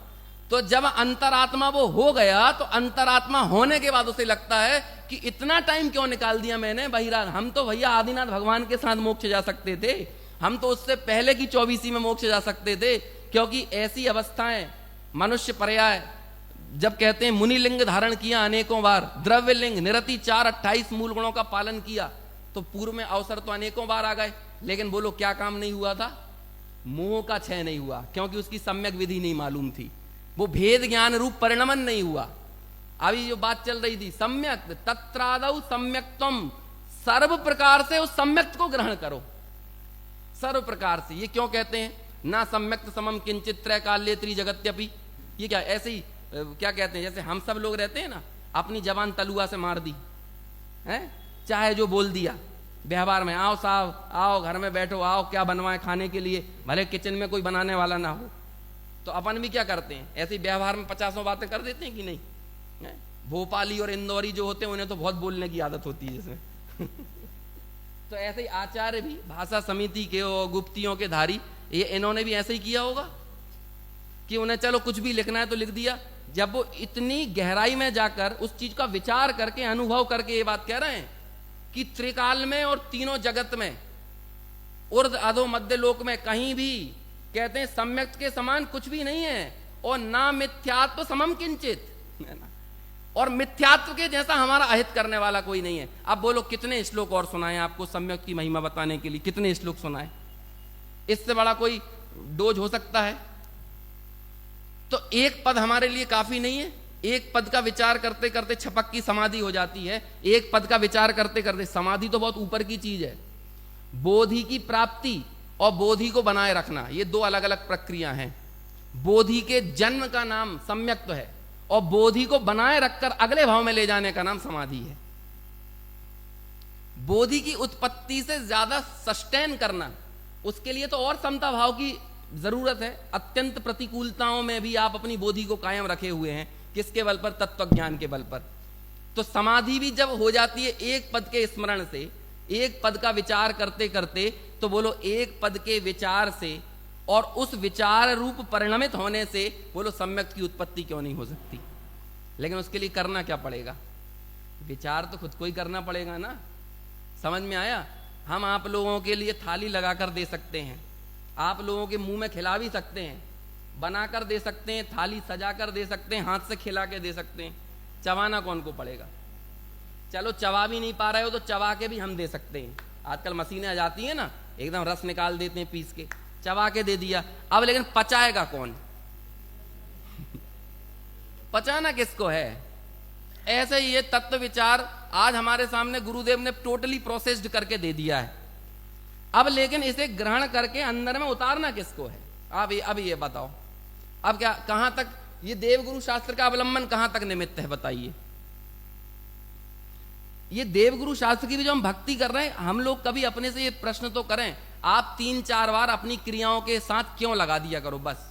तो जब अंतरात्मा वो हो गया, तो अंतरात्मा होने के बाद उसे लगता है कि इतना टाइम क्यों निकाल दिया मैंने बहिरात, हम तो भैया आदिनाथ भगवान के साथ मोक्ष जा सकते थे, हम तो उससे पहले की 24वीं में मोक्ष जा सकते थे। क्योंकि ऐसी अवस्थाएं मनुष्य पर्याय जब कहते हैं मुनिलिंग धारण किया अनेकों बार, द्रव्य लिंग निरति 4 28 मूल गुणों का पालन किया, तो पूर्व में अवसर तो अनेकों बार आ गए, लेकिन बोलो क्या काम नहीं हुआ था? मोह का क्षय नहीं हुआ, क्योंकि उसकी सम्यक विधि नहीं मालूम थी, वो भेद ज्ञान रूप परिणमन नहीं हुआ। अभी जो बात चल रही थी सम्यक तत्रादौ सम्यक्त्वम, सर्व प्रकार से उस सम्यक्त को ग्रहण करो, सर्व प्रकार से। ये क्यों कहते हैं? ना सम्यक्त समम किंचित त्रैकाल्ये त्रिजगत्यपि, ये क्या ऐसे ही क्या कहते हैं? जैसे हम सब लोग रहते हैं ना, अपनी जबान तलुआ से मार दी है, चाहे जो बोल दिया व्यवहार में, आओ साहब आओ घर में बैठो, आओ क्या बनवाए खाने के लिए, भले किचन में कोई बनाने वाला ना हो, तो अपन भी क्या करते हैं? ऐसे व्यवहार में 50 बातें कर देते हैं कि नहीं? भोपाली और इंदौरी जो होते हैं उन्हें तो बहुत बोलने की आदत होती है इसमें। तो ऐसे ही आचार्य भी भाषा समिति के और गुप्तियों के धारी, ये इन्होंने भी ऐसे ही किया होगा कि उन्हें चलो कुछ भी लिखना है तो लिख दिया। जब वो इतनी गहराई में जाकर उस चीज का विचार करके अनुभव करके ये बात कह रहे हैं कि त्रिकाल में और तीनों जगत में, उर्ध अधो मध्य लोक में कहीं भी कहते हैं सम्यक्त के समान कुछ भी नहीं है, और ना मिथ्यात्व समम किंचित, है ना? और मिथ्यात्व के जैसा हमारा अहित करने वाला कोई नहीं है। अब बोलो कितने श्लोक और सुनाएं आपको सम्यक की महिमा बताने के लिए, कितने श्लोक सुनाएं? इससे बड़ा कोई डोज हो सकता है? तो एक पद हमारे लिए काफी नहीं है। एक पद का विचार करते करते छपक की समाधि हो जाती है। एक पद का विचार करते करते समाधि तो बहुत ऊपर की चीज है। बोधि की प्राप्ति और बोधि को बनाए रखना, ये दो अलग अलग प्रक्रिया हैं। बोधि के जन्म का नाम सम्यक्त्व है और बोधि को बनाए रखकर अगले भाव में ले जाने का नाम समाधि है। बोधि की उत्पत्ति से ज्यादा सस्टेन करना, उसके लिए तो और समता भाव की जरूरत है। अत्यंत प्रतिकूलताओं में भी आप अपनी बोधि को कायम रखे हुए हैं। किसके बल पर? तत्व ज्ञान के बल पर। तो समाधि भी जब हो जाती है एक पद के स्मरण से, एक पद का विचार करते करते, तो बोलो एक पद के विचार से और उस विचार रूप परिणमित होने से बोलो सम्यक की उत्पत्ति क्यों नहीं हो सकती? लेकिन उसके लिए करना क्या पड़ेगा? विचार तो खुद को ही करना पड़ेगा ना। समझ में आया? हम आप लोगों के लिए थाली लगाकर दे सकते हैं, आप लोगों के मुंह में खिला भी सकते हैं, बनाकर दे सकते हैं, थाली सजाकर दे सकते हैं, हाथ से खिला के दे सकते हैं। चबाना कौन को पड़ेगा? चलो चबा भी नहीं पा रहे हो तो चबा के भी हम दे सकते हैं। आजकल मशीनें आ जाती है ना, एकदम रस निकाल देते हैं पीस के, चबा के दे दिया। अब लेकिन पचाएगा कौन? पचाना किसको है? ऐसे ही ये तत्व विचार आज हमारे सामने गुरुदेव ने टोटली प्रोसेस्ड करके दे दिया है। अब लेकिन इसे ग्रहण करके अंदर में उतारना किसको है? अब ये बताओ, अब क्या, कहां तक ये देवगुरु शास्त्र का अवलंबन कहां तक निमित्त है? बताइए। ये देवगुरु शास्त्र की भी जो हम भक्ति कर रहे हैं, हम लोग कभी अपने से ये प्रश्न तो करें। आप 3-4 बार अपनी क्रियाओं के साथ क्यों लगा दिया करो, बस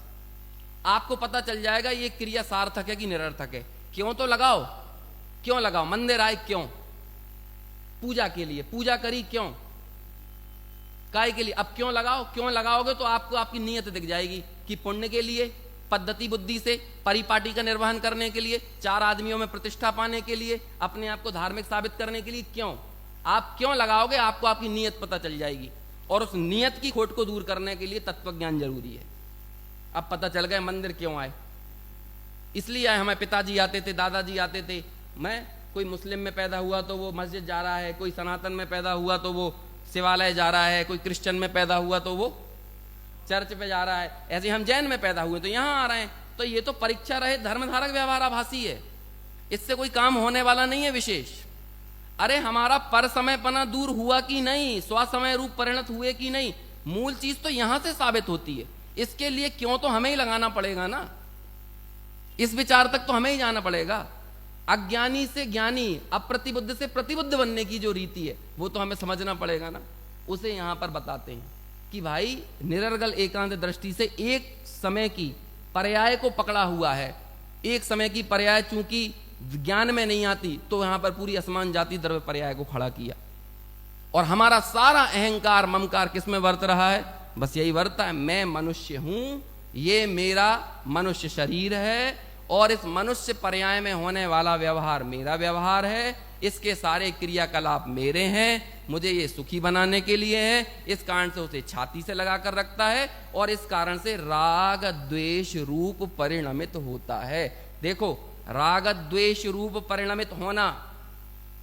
आपको पता चल जाएगा ये क्रिया सार्थक है कि निरर्थक है। क्यों तो लगाओ, क्यों लगाओ? मंदिर आए क्यों? पूजा के लिए। पूजा करी क्यों? काय के लिए? अब क्यों लगाओ? क्यों लगाओगे तो आपको आपकी नीयत दिख जाएगी कि पुण्य के लिए, पद्धति बुद्धि से, परिपाटी का निर्वहन करने के लिए, 4 आदमियों में प्रतिष्ठा पाने के लिए, अपने आप को धार्मिक साबित करने के लिए। क्यों? आप क्यों लगाओगे आपको आपकी नीयत पता चल जाएगी। और उस नीयत की खोट को दूर करने के लिए तत्वज्ञान जरूरी है। अब पता चल गया मंदिर क्यों आए। इसलिए आए, हमें पिताजी आते थे, दादाजी आते थे। मैं कोई मुस्लिम में पैदा हुआ तो वो मस्जिद जा रहा है, कोई सनातन में पैदा हुआ तो वो शिवालय जा रहा है, कोई क्रिश्चियन में पैदा हुआ तो वो चर्च पे जा रहा है। ऐसे हम जैन में पैदा हुए तो यहां आ रहे हैं। तो ये तो परीक्षा रहे धर्मधारक व्यवहाराभासी है, इससे कोई काम होने वाला नहीं है विशेष। अरे हमारा पर समय पना दूर हुआ कि नहीं, स्वसमय रूप परिणत हुए कि नहीं, मूल चीज तो यहां से साबित होती है। इसके लिए क्यों तो हमें ही लगाना पड़ेगा ना, इस विचार तक तो हमें ही जाना पड़ेगा। अज्ञानी से ज्ञानी, अप्रतिबुद्ध से प्रतिबुद्ध बनने की जो रीति है वो तो हमें समझना पड़ेगा ना। उसे यहां पर बताते हैं कि भाई निरर्गल एकांत दृष्टि से एक समय की पर्याय को पकड़ा हुआ है। एक समय की पर्याय चूंकि ज्ञान में नहीं आती तो यहां पर पूरी असमान जाति द्रव्य पर्याय को खड़ा किया। और हमारा सारा अहंकार ममकार किसमें वर्त रहा है? बस यही वर्ता है, मैं मनुष्य हूं, ये मेरा मनुष्य शरीर है और इस मनुष्य पर्याय में होने वाला व्यवहार मेरा व्यवहार है, इसके सारे क्रियाकलाप मेरे हैं, मुझे ये सुखी बनाने के लिए है। इस कारण से उसे छाती से लगाकर रखता है और इस कारण से राग द्वेष रूप परिणमित होता है। देखो, राग द्वेष रूप परिणमित होना,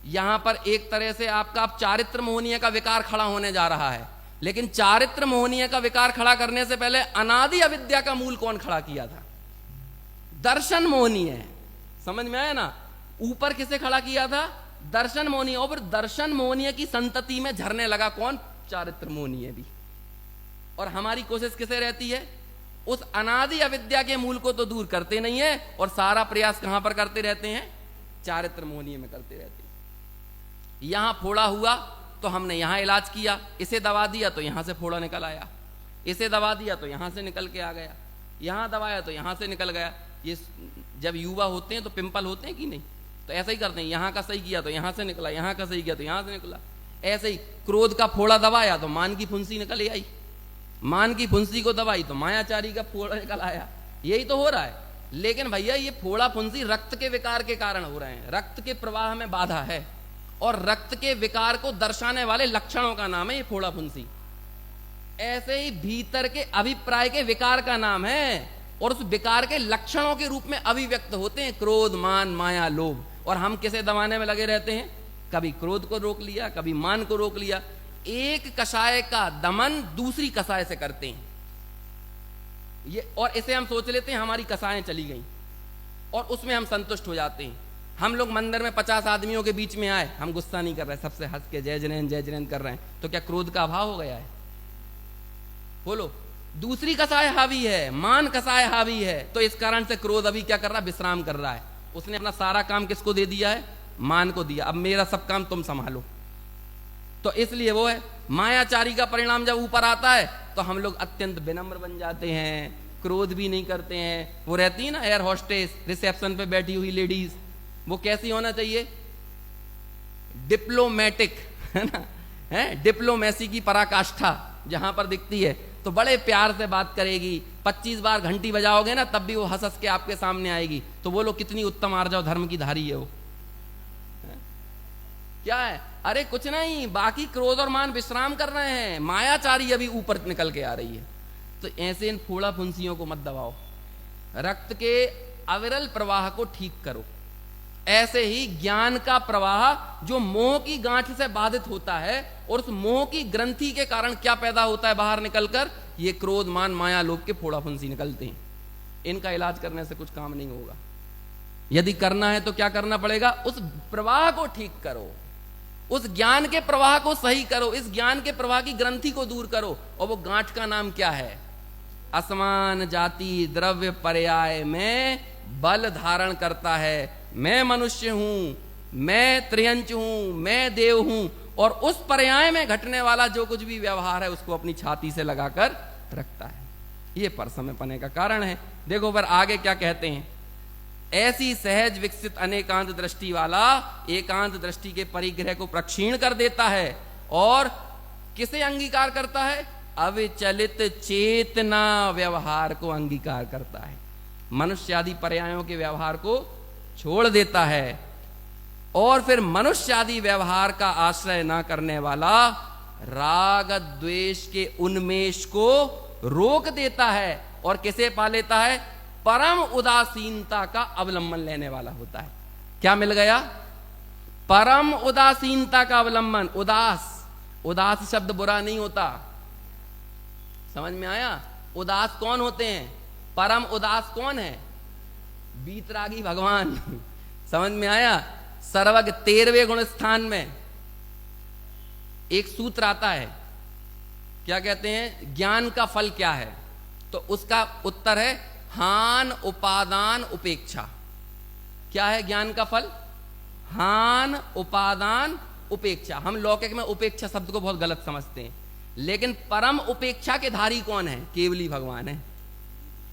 यहां पर एक तरह से आपका अब चारित्र मोहनीय का विकार खड़ा होने जा रहा है। लेकिन चारित्र मोहनीय का विकार खड़ा करने से पहले अनादि अविद्या का मूल कौन खड़ा किया था? दर्शन मोहनीय। समझ में आया ना? ऊपर किसे खड़ा किया था? दर्शन मोहनीय। और फिर दर्शन मोहनीय की संतति में झरने लगा कौन? चारित्र मोहनीय भी। और हमारी कोशिश किसे रहती है? उस अनादि अविद्या के मूल को तो दूर करते नहीं है और सारा प्रयास कहां पर करते रहते हैं? चारित्र मोहनीय में करते रहते हैं। यहां फोड़ा हुआ तो हमने यहां इलाज किया, इसे दबा दिया तो यहां से फोड़ा निकल आया, इसे दबा दिया तो यहां से निकल के आ गया, यहां दबाया तो यहां से निकल गया। ये जब युवा होते हैं तो पिंपल होते हैं कि नहीं? तो ऐसा ही करते हैं, यहां का सही किया तो यहां से निकला, यहां का सही किया तो यहां से निकला। ऐसे ही क्रोध का फोड़ा दबाया तो मान की फुंसी निकल आई, मान की फुंसी को दबाई तो मायाचारी का फोड़ा निकल आया। यही तो हो रहा है। लेकिन भैया ये फोड़ा फुंसी रक्त के विकार के कारण हो रहे हैं, रक्त के प्रवाह में बाधा है और रक्त के विकार को दर्शाने वाले लक्षणों का नाम है ये फोड़ा फुंसी। ऐसे ही भीतर के अभिप्राय के विकार का नाम है और उस विकार के लक्षणों के रूप में अभिव्यक्त होते हैं क्रोध, मान, माया, लोभ। और हम किसे दबाने में लगे रहते हैं? कभी क्रोध को रोक लिया, कभी मान को रोक लिया। एक कषाय का दमन दूसरी कषाय से करते हैं ये, और इसे हम सोच लेते हैं हमारी कषायें चली गई और उसमें हम संतुष्ट हो जाते हैं। हम लोग मंदिर में 50 आदमियों के बीच में आए, हम गुस्सा नहीं कर रहे, सबसे हंस के जय जयन कर रहे हैं, तो क्या क्रोध का अभाव हो गया है? बोलो। दूसरी कषाय हावी है, मान कषाय हावी है, तो इस कारण से क्रोध अभी क्या कर रहा है? विश्राम कर रहा है। उसने अपना सारा काम किसको दे दिया है? मान को दिया। अब मेरा सब काम तुम संभालो। तो इसलिए वो है मायाचारी का परिणाम जब ऊपर आता है तो हम लोग अत्यंत विनम्र बन जाते हैं, क्रोध भी नहीं करते हैं। वो रहती है ना एयर होस्टेस, रिसेप्शन पे बैठी हुई लेडीज, वो कैसी होना चाहिए? डिप्लोमेटिक, है ना, है डिप्लोमेसी की पराकाष्ठा जहां पर दिखती है तो बड़े प्यार से बात करेगी। 25 बार घंटी बजाओगे ना तब भी वो हंस के आपके सामने आएगी। तो बोलो कितनी उत्तम आर्जव धर्म की धारी है वो। क्या है? अरे कुछ नहीं, बाकी क्रोध और मान विश्राम कर रहे हैं, मायाचारी अभी ऊपर निकल के आ रही है। तो ऐसे इन फूड़ा फुंसियों को मत दबाओ, रक्त के अविरल प्रवाह को ठीक करो। ऐसे ही ज्ञान का प्रवाह जो मोह की गांठ से बाधित होता है और उस मोह की ग्रंथि के कारण क्या पैदा होता है बाहर निकलकर? ये क्रोध मान माया लोभ के फोड़ा फुंसी निकलते हैं। इनका इलाज करने से कुछ काम नहीं होगा। यदि करना है तो क्या करना पड़ेगा? उस प्रवाह को ठीक करो, उस ज्ञान के प्रवाह को सही करो, इस ज्ञान के प्रवाह की ग्रंथि को दूर करो। और वो गांठ का नाम क्या है? असमान जाति द्रव्य पर्याय में बल धारण करता है। मैं मनुष्य हूं, मैं त्रियंच हूं, मैं देव हूं, और उस पर्याय में घटने वाला जो कुछ भी व्यवहार है उसको अपनी छाती से लगाकर रखता है। ये परसमयपने का कारण है। देखो पर आगे क्या कहते हैं? ऐसी सहज विकसित अनेकांत दृष्टि वाला एकांत दृष्टि के परिग्रह को प्रक्षीण कर देता है और किसे अंगीकार करता है? अविचलित चेतना व्यवहार को अंगीकार करता है। मनुष्य आदि पर्यायों के व्यवहार को छोड़ देता है और फिर मनुष्य आदि व्यवहार का आश्रय न करने वाला राग द्वेष के उन्मेष को रोक देता है और किसे पा लेता है? परम उदासीनता का अवलंबन लेने वाला होता है। क्या मिल गया? परम उदासीनता का अवलंबन। उदास, उदास शब्द बुरा नहीं होता, समझ में आया? उदास कौन होते हैं? परम उदास कौन है? बीतरागी भगवान। समझ में आया? सर्वज्ञ 13वें गुण स्थान में एक सूत्र आता है, क्या कहते हैं? ज्ञान का फल क्या है? तो उसका उत्तर है हान उपादान उपेक्षा। क्या है ज्ञान का फल? हान उपादान उपेक्षा। हम लौकिक में उपेक्षा शब्द को बहुत गलत समझते हैं, लेकिन परम उपेक्षा के धारी कौन है? केवली भगवान है।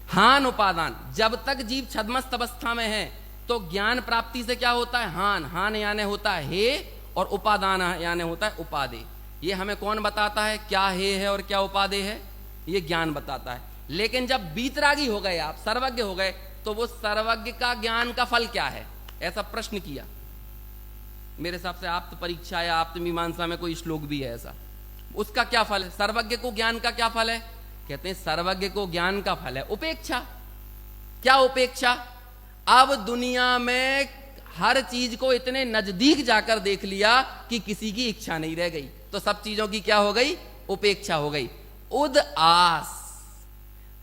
हान उपादान, जब तक जीव छद्मस्त अवस्था में है तो ज्ञान प्राप्ति से क्या होता है? हान, हान यानी होता है हे, और उपादान यानी होता है उपादे। ये हमें कौन बताता है क्या हे है और क्या उपादे है? ये ज्ञान बताता है। लेकिन जब बीतरागी हो गए, आप सर्वज्ञ हो गए, तो वो सर्वज्ञ का ज्ञान का फल क्या है? ऐसा प्रश्न किया। मेरे हिसाब से आप्त परीक्षा या आप्त मीमांसा में कोई श्लोक भी है ऐसा। उसका क्या फल है? सर्वज्ञ को ज्ञान का क्या फल है? कहते हैं सर्वज्ञ को ज्ञान का फल है उपेक्षा। क्या उपेक्षा? अब दुनिया में हर चीज को इतने नजदीक जाकर देख लिया कि किसी की इच्छा नहीं रह गई, तो सब चीजों की क्या हो गई? उपेक्षा हो गई। उद आस,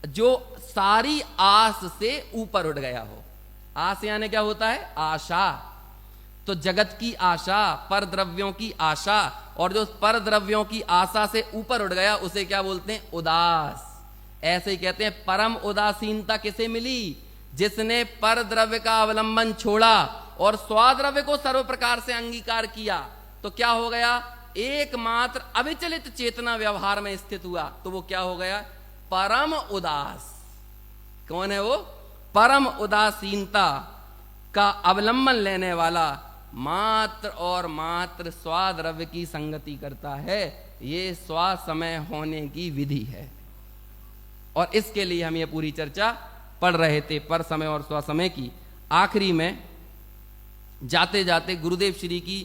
जो सारी आस से ऊपर उठ गया हो। आस यानी क्या होता है? आशा। तो जगत की आशा, पर द्रव्यों की आशा, और जो पर द्रव्यों की आशा से ऊपर उठ गया उसे क्या बोलते हैं? उदास। ऐसे ही कहते हैं परम उदासीनता किसे मिली? जिसने पर द्रव्य का अवलंबन छोड़ा और स्वाद्रव्य को सर्व प्रकार से अंगीकार किया, तो क्या हो गया? एकमात्र अविचलित चेतना व्यवहार में स्थित हुआ, तो वो क्या हो गया? परम उदास। कौन है वो? परम उदासीनता का अवलंबन लेने वाला मात्र और मात्र स्वाद्रव्य की संगति करता है। ये स्वासमय होने की विधि है, और इसके लिए हम ये पूरी चर्चा पढ़ रहे थे, पर समय और स्वसमय की। आखिरी में जाते जाते गुरुदेव श्री की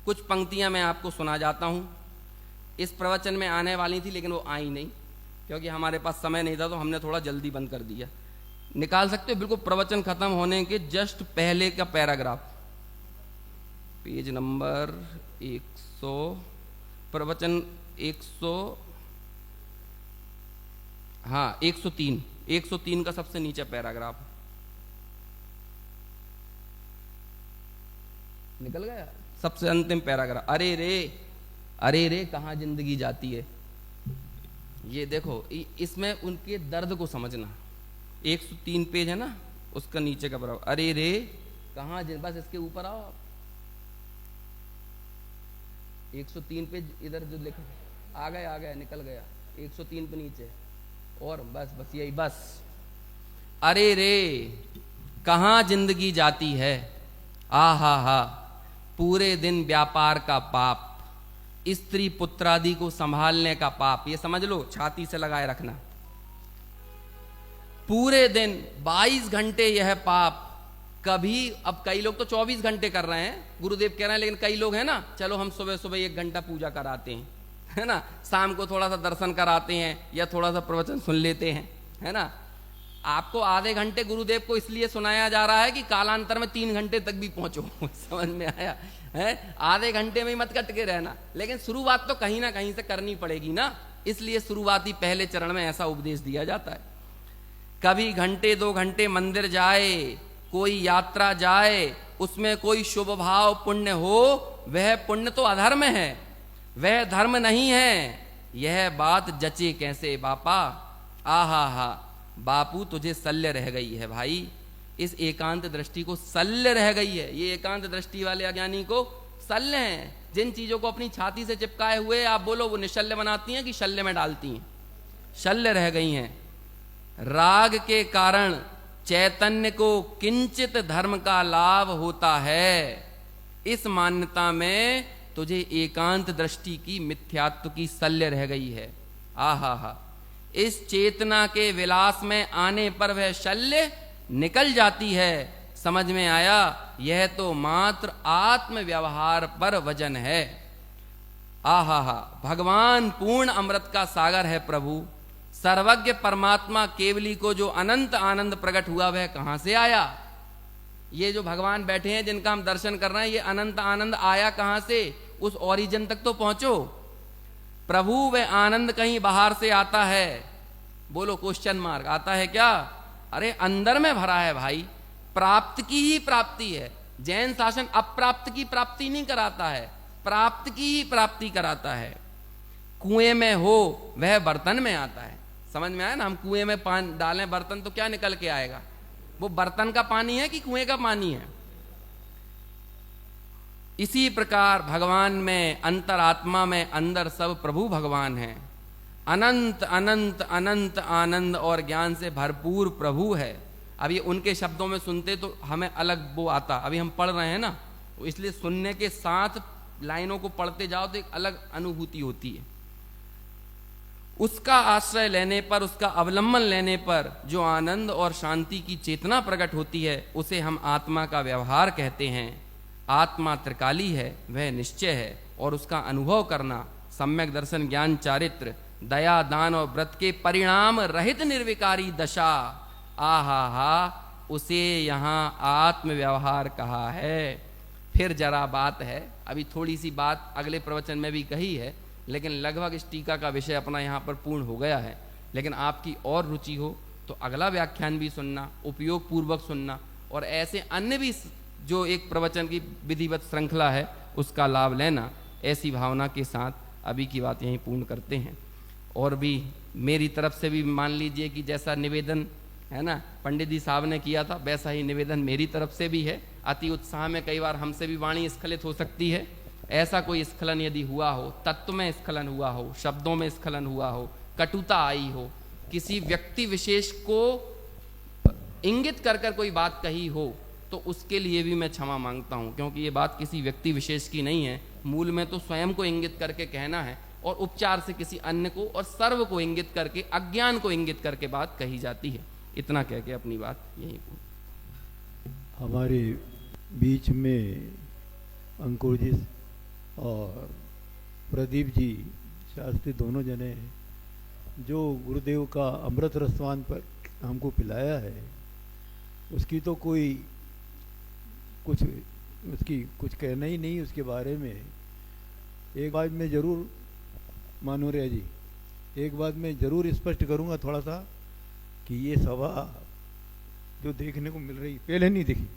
कुछ पंक्तियां मैं आपको सुना जाता हूं। इस प्रवचन में आने वाली थी लेकिन वो आई नहीं, क्योंकि हमारे पास समय नहीं था, तो हमने थोड़ा जल्दी बंद कर दिया। निकाल सकते हो बिल्कुल प्रवचन खत्म होने के जस्ट पहले का पैराग्राफ, पेज नंबर 100, प्रवचन 100, हाँ 103 का सबसे नीचे पैराग्राफ निकल गया, सबसे अंतिम पैराग्राफ। अरे रे कहाँ जिंदगी जाती है। ये देखो, इसमें उनके दर्द को समझना। 103 पेज है ना, उसका नीचे का बराबर, अरे रे कहाँ, बस इसके ऊपर आओ आप। 103 पेज इधर जो लिखा, आ गया निकल गया, 103 पे नीचे, और बस यही बस। अरे रे कहाँ जिंदगी जाती है, हा पूरे दिन व्यापार का पाप, स्त्री पुत्रादि को संभालने का पाप, ये समझ लो, छाती से लगाए रखना। पूरे दिन 22 घंटे यह पाप, कभी, अब कई लोग तो 24 घंटे कर रहे हैं, गुरुदेव कह रहे हैं, लेकिन कई लोग हैं ना, चलो हम सुबह सुबह 1 घंटा पूजा कराते हैं, है ना, शाम को थोड़ा सा दर्शन कराते हैं या थोड़ा सा प्रवचन सुन लेते हैं, है ना। आपको आधे घंटे गुरुदेव को इसलिए सुनाया जा रहा है कि कालांतर में 3 घंटे तक भी पहुंचो। समझ में आया है, आधे घंटे में ही मत कट के रहना, लेकिन शुरुआत तो कहीं ना कहीं से करनी पड़ेगी ना, इसलिए शुरुआती पहले चरण में ऐसा उपदेश दिया जाता है। कभी घंटे 2 घंटे मंदिर जाए, कोई यात्रा जाए, उसमें कोई शुभ भाव पुण्य हो, वह पुण्य तो अधर्म है, वह धर्म नहीं है। यह बात जचे कैसे बापा, आहा बापू तुझे शल्य रह गई है भाई, इस एकांत दृष्टि को शल्य रह गई है। ये एकांत दृष्टि वाले अज्ञानी को शल्य हैं। जिन चीजों को अपनी छाती से चिपकाए हुए आप बोलो वो निशल्य बनाती हैं कि शल्य में डालती हैं, शल्य रह गई हैं। राग के कारण चैतन्य को किंचित धर्म का लाभ होता है, इस मान्यता में तुझे एकांत दृष्टि की मिथ्यात्व की शल्य रह गई है। आहा इस चेतना के विलास में आने पर वह शल्य निकल जाती है। समझ में आया, यह तो मात्र आत्म व्यवहार पर वजन है। आहा भगवान पूर्ण अमृत का सागर है प्रभु, सर्वज्ञ परमात्मा केवली को जो अनंत आनंद प्रकट हुआ वह कहां से आया। ये जो भगवान बैठे हैं जिनका हम दर्शन कर रहे हैं, ये अनंत आनंद आया कहां से, उस ओरिजिन तक तो पहुंचो। प्रभु वह आनंद कहीं बाहर से आता है, बोलो क्वेश्चन मार्क, आता है क्या? अरे अंदर में भरा है भाई, प्राप्त की ही प्राप्ति है। जैन शासन अप्राप्त की प्राप्ति नहीं कराता है, प्राप्त की ही प्राप्ति कराता है। कुएं में हो वह बर्तन में आता है, समझ में आया ना। हम कुएं में पानी डालें बर्तन तो क्या निकल के आएगा, वो बर्तन का पानी है कि कुएं का पानी है। इसी प्रकार भगवान में, अंतरात्मा में, अंदर सब प्रभु भगवान है। अनंत अनंत अनंत आनंद और ज्ञान से भरपूर प्रभु है। अब ये उनके शब्दों में सुनते तो हमें अलग वो आता, अभी हम पढ़ रहे हैं ना, इसलिए सुनने के साथ लाइनों को पढ़ते जाओ तो एक अलग अनुभूति होती है। उसका आश्रय लेने पर, उसका अवलंबन लेने पर जो आनंद और शांति की चेतना प्रकट होती है उसे हम आत्मा का व्यवहार कहते हैं। आत्मा त्रिकाली है, वह निश्चय है, और उसका अनुभव करना सम्यक दर्शन, ज्ञान, चारित्र, दया, दान और व्रत के परिणाम रहित निर्विकारी दशा। आहा उसे यहाँ आत्म व्यवहार कहा है। फिर जरा बात है, अभी थोड़ी सी बात अगले प्रवचन में भी कही है, लेकिन लगभग इस टीका का विषय अपना यहाँ पर पूर्ण हो गया है। लेकिन आपकी और रुचि हो तो अगला व्याख्यान भी सुनना, उपयोग पूर्वक सुनना, और ऐसे अन्य भी जो एक प्रवचन की विधिवत श्रृंखला है उसका लाभ लेना। ऐसी भावना के साथ अभी की बात यहीं पूर्ण करते हैं। और भी मेरी तरफ से भी मान लीजिए कि जैसा निवेदन है ना पंडित जी साहब ने किया था, वैसा ही निवेदन मेरी तरफ से भी है। अति उत्साह में कई बार हमसे भी वाणी स्खलित हो सकती है। ऐसा कोई स्खलन यदि हुआ हो, तत्व में स्खलन हुआ हो, शब्दों में स्खलन हुआ हो, कटुता आई हो, किसी व्यक्ति विशेष को इंगित कर कर कोई बात कही हो, तो उसके लिए भी मैं क्षमा मांगता हूं, क्योंकि ये बात किसी व्यक्ति विशेष की नहीं है। मूल में तो स्वयं को इंगित करके कहना है, और उपचार से किसी अन्य को और सर्व को इंगित करके, अज्ञान को इंगित करके बात कही जाती है। इतना कह के अपनी बात यहीं पूर्ण। हमारे बीच में अंकुर जी और प्रदीप जी शास्त्री दोनों जने हैं, जो गुरुदेव का अमृत रसवान पर हमको पिलाया है, उसकी तो कोई कुछ उसकी कुछ कहना ही नहीं उसके बारे में। एक बात मैं जरूर मानोरिया जी, एक बात मैं जरूर स्पष्ट करूंगा थोड़ा सा, कि ये सभा जो देखने को मिल रही पहले नहीं दिखी।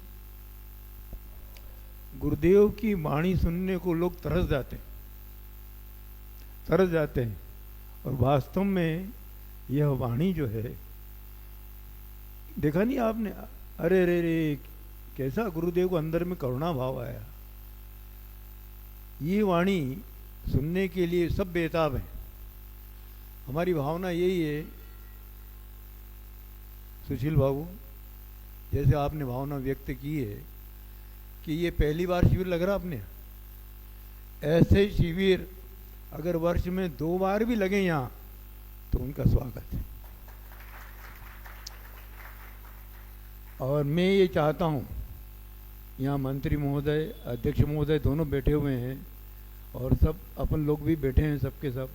गुरुदेव की वाणी सुनने को लोग तरस जाते हैं और वास्तव में यह वाणी जो है, देखा नहीं आपने, अरे रे रे कैसा गुरुदेव को अंदर में करुणा भाव आया। ये वाणी सुनने के लिए सब बेताब हैं। हमारी भावना यही है सुशील बाबू, जैसे आपने भावना व्यक्त की है कि ये पहली बार शिविर लग रहा आपने, ऐसे शिविर अगर वर्ष में 2 बार भी लगे यहाँ तो उनका स्वागत है। और मैं ये चाहता हूँ, यहाँ मंत्री महोदय, अध्यक्ष महोदय दोनों बैठे हुए हैं और सब अपन लोग भी बैठे हैं, सबके सब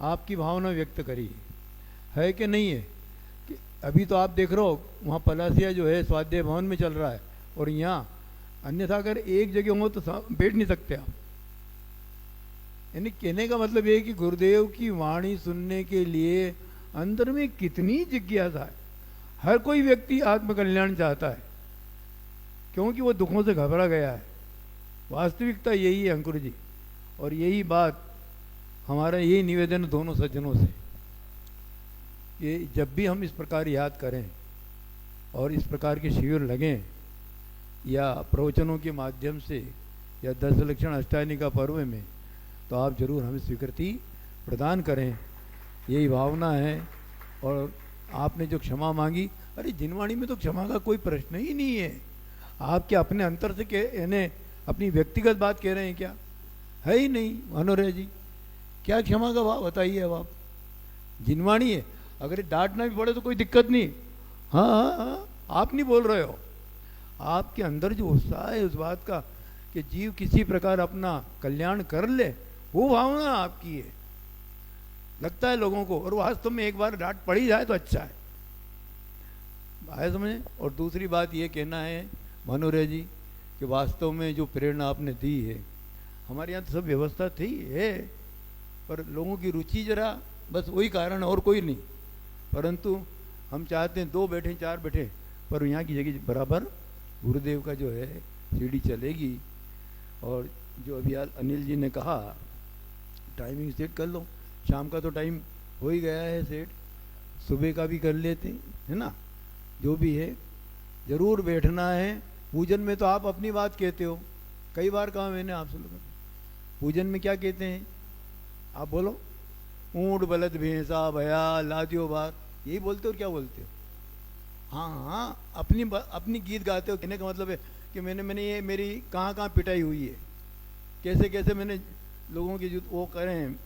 आपकी भावना व्यक्त करिए, है कि नहीं है। कि अभी तो आप देख रहे हो वहाँ पलासिया जो है स्वाध्याय भवन में चल रहा है, और यहाँ अन्यथा अगर एक जगह हो तो बैठ नहीं सकते आप। यानी कहने का मतलब ये है कि गुरुदेव की वाणी सुनने के लिए अंदर में कितनी जिज्ञासा है। हर कोई व्यक्ति आत्मकल्याण चाहता है, क्योंकि वो दुखों से घबरा गया है। वास्तविकता यही है अंकुर जी, और यही बात हमारा यही निवेदन दोनों सज्जनों से, कि जब भी हम इस प्रकार याद करें और इस प्रकार के शिविर लगें या प्रवचनों के माध्यम से या 10 लक्षण अष्टायनी का पर्व में, तो आप जरूर हमें स्वीकृति प्रदान करें, यही भावना है। और आपने जो क्षमा मांगी, अरे जिनवाणी में तो क्षमा का कोई प्रश्न ही नहीं है। आप क्या अपने अंतर से यानी अपनी व्यक्तिगत बात कह रहे हैं क्या? है ही नहीं। मनोहर जी क्या क्षमा का भाव बताइए। अब आप जिनवाणी है, अगर डांटना भी पड़े तो कोई दिक्कत नहीं। हाँ हाँ हाँ, आप नहीं बोल रहे हो, आपके अंदर जो उत्साह है उस बात का कि जीव किसी प्रकार अपना कल्याण कर ले, वो भावना आपकी है, लगता है लोगों को। और वास्तव में एक बार डांट पड़ी जाए तो अच्छा है, आए समझे। और दूसरी बात ये कहना है मनोहर जी कि वास्तव में जो प्रेरणा आपने दी है, हमारे यहाँ तो सब व्यवस्था थी है, पर लोगों की रुचि जरा बस वही कारण, और कोई नहीं। परंतु हम चाहते हैं 2 बैठे 4 बैठे, पर यहाँ की जगह बराबर गुरुदेव का जो है सीढ़ी चलेगी। और जो अभी अनिल जी ने कहा टाइमिंग सेट कर लो, शाम का तो टाइम हो ही गया है सेट, सुबह का भी कर लेते हैं, है ना। जो भी है जरूर बैठना है। पूजन में तो आप अपनी बात कहते हो, कई बार कहा मैंने आपसे लोगों, पूजन में क्या कहते हैं आप बोलो? ऊँट बलद भैंसा भया लादियो बार, यही बोलते हो? क्या बोलते हो? हाँ हाँ, अपनी गीत गाते हो। कहने का मतलब है कि मैंने ये मेरी कहाँ पिटाई हुई है, कैसे कैसे मैंने लोगों की जो वो करे हैं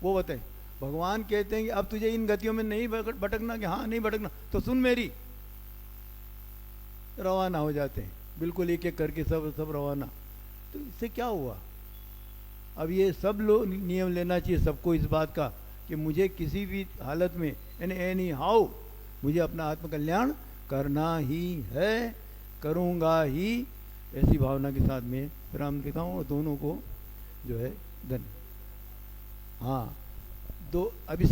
वो बताए। भगवान कहते हैं कि अब तुझे इन गतियों में नहीं भटकना, कि हाँ नहीं भटकना तो सुन मेरी। रवाना हो जाते हैं बिल्कुल एक एक करके, सब रवाना। तो इससे क्या हुआ? अब ये सब लोग नियम लेना चाहिए सबको इस बात का कि मुझे किसी भी हालत में एनी हाउ मुझे अपना आत्मकल्याण करना ही है, करूँगा ही। ऐसी भावना के साथ में विराम देता हूँ और दोनों को जो है धन्यवाद। हाँ, अभी